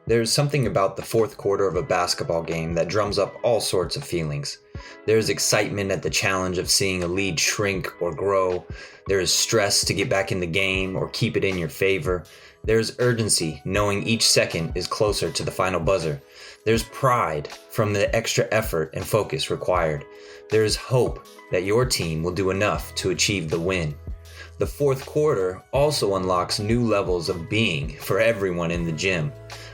There's something about the fourth quarter of a basketball game that drums up all sorts of feelings. There's excitement at the challenge of seeing a lead shrink or grow. There is stress to get back in the game or keep it in your favor. There's urgency, knowing each second is closer to the final buzzer. There's pride from the extra effort and focus required. There's hope that your team will do enough to achieve the win. The fourth quarter also unlocks new levels of being for everyone in the gym.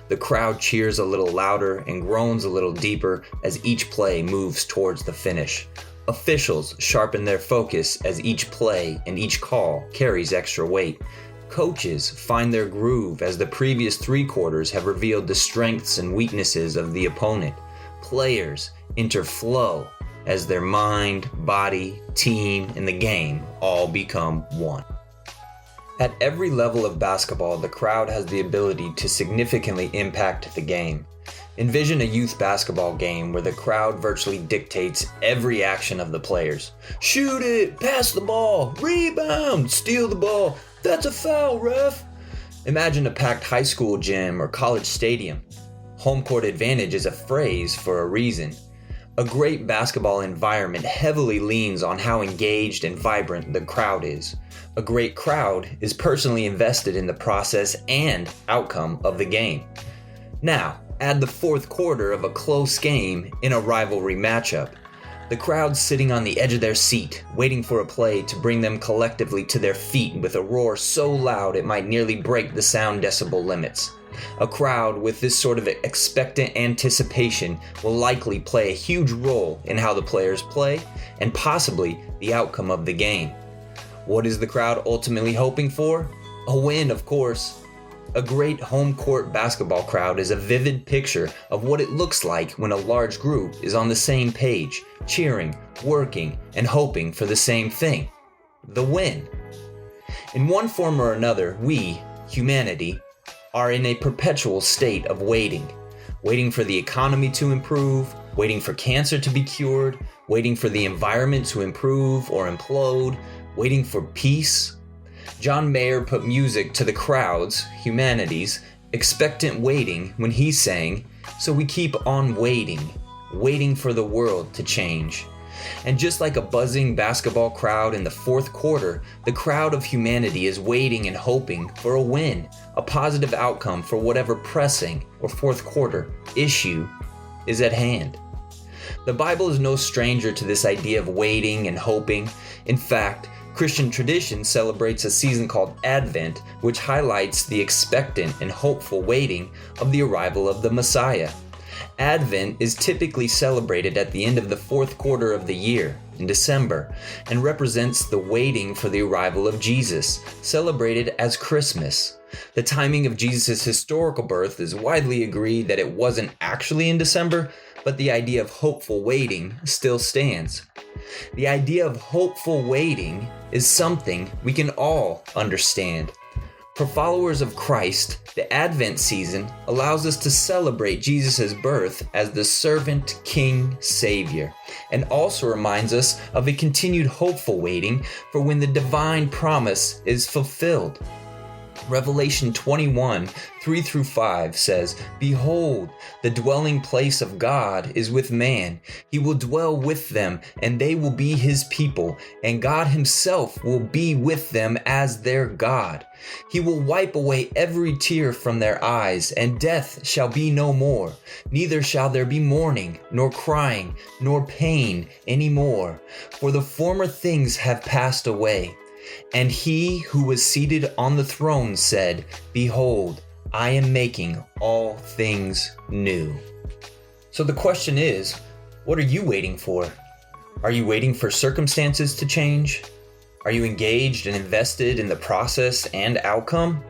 The crowd cheers a little louder and groans a little deeper as each play moves towards the finish. Officials sharpen their focus as each play and each call carries extra weight. Coaches find their groove as the previous three quarters have revealed the strengths and weaknesses of the opponent. Players enter flow as their mind, body, team, and the game all become one. At every level of basketball, the crowd has the ability to significantly impact the game. Envision a youth basketball game where the crowd virtually dictates every action of the players. Shoot it, pass the ball, rebound, steal the ball, that's a foul, ref. Imagine a packed high school gym or college stadium. Home court advantage is a phrase for a reason. A great basketball environment heavily leans on how engaged and vibrant the crowd is. A great crowd is personally invested in the process and outcome of the game. Now, add the fourth quarter of a close game in a rivalry matchup. The crowd sitting on the edge of their seat, waiting for a play to bring them collectively to their feet with a roar so loud it might nearly break the sound decibel limits. A crowd with this sort of expectant anticipation will likely play a huge role in how the players play and possibly the outcome of the game. What is the crowd ultimately hoping for? A win, of course. A great home court basketball crowd is a vivid picture of what it looks like when a large group is on the same page, cheering, working, and hoping for the same thing: the win. In one form or another, we, humanity, are in a perpetual state of waiting for the economy to improve, waiting for cancer to be cured, waiting for the environment to improve or implode, waiting for peace. John Mayer put music to the crowd's, humanity's, expectant waiting when he sang, so we keep on waiting for the world to change. And just like a buzzing basketball crowd in the fourth quarter, the crowd of humanity is waiting and hoping for a win, a positive outcome for whatever pressing or fourth quarter issue is at hand. The Bible is no stranger to this idea of waiting and hoping. In fact, Christian tradition celebrates a season called Advent, which highlights the expectant and hopeful waiting of the arrival of the Messiah. Advent is typically celebrated at the end of the fourth quarter of the year, in December, and represents the waiting for the arrival of Jesus, celebrated as Christmas. The timing of Jesus' historical birth is widely agreed that it wasn't actually in December, but the idea of hopeful waiting still stands. The idea of hopeful waiting is something we can all understand. For followers of Christ, the Advent season allows us to celebrate Jesus' birth as the servant King Savior, and also reminds us of a continued hopeful waiting for when the divine promise is fulfilled. Revelation 21, 3-5 says, "Behold, the dwelling place of God is with man. He will dwell with them, and they will be his people, and God himself will be with them as their God. He will wipe away every tear from their eyes, and death shall be no more. Neither shall there be mourning, nor crying, nor pain any more, for the former things have passed away. And he who was seated on the throne said, Behold, I am making all things new." So the question is, what are you waiting for? Are you waiting for circumstances to change? Are you engaged and invested in the process and outcome?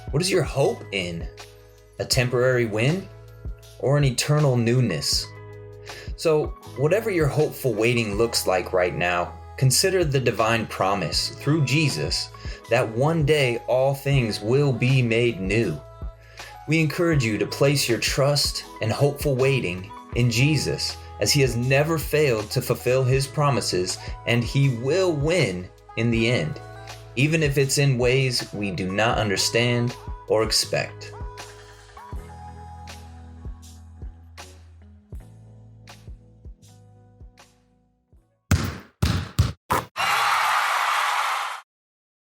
What is your hope in? A temporary win or an eternal newness? So whatever your hopeful waiting looks like right now, consider the divine promise through Jesus that one day all things will be made new. We encourage you to place your trust and hopeful waiting in Jesus, as he has never failed to fulfill his promises, and he will win in the end, even if it's in ways we do not understand or expect.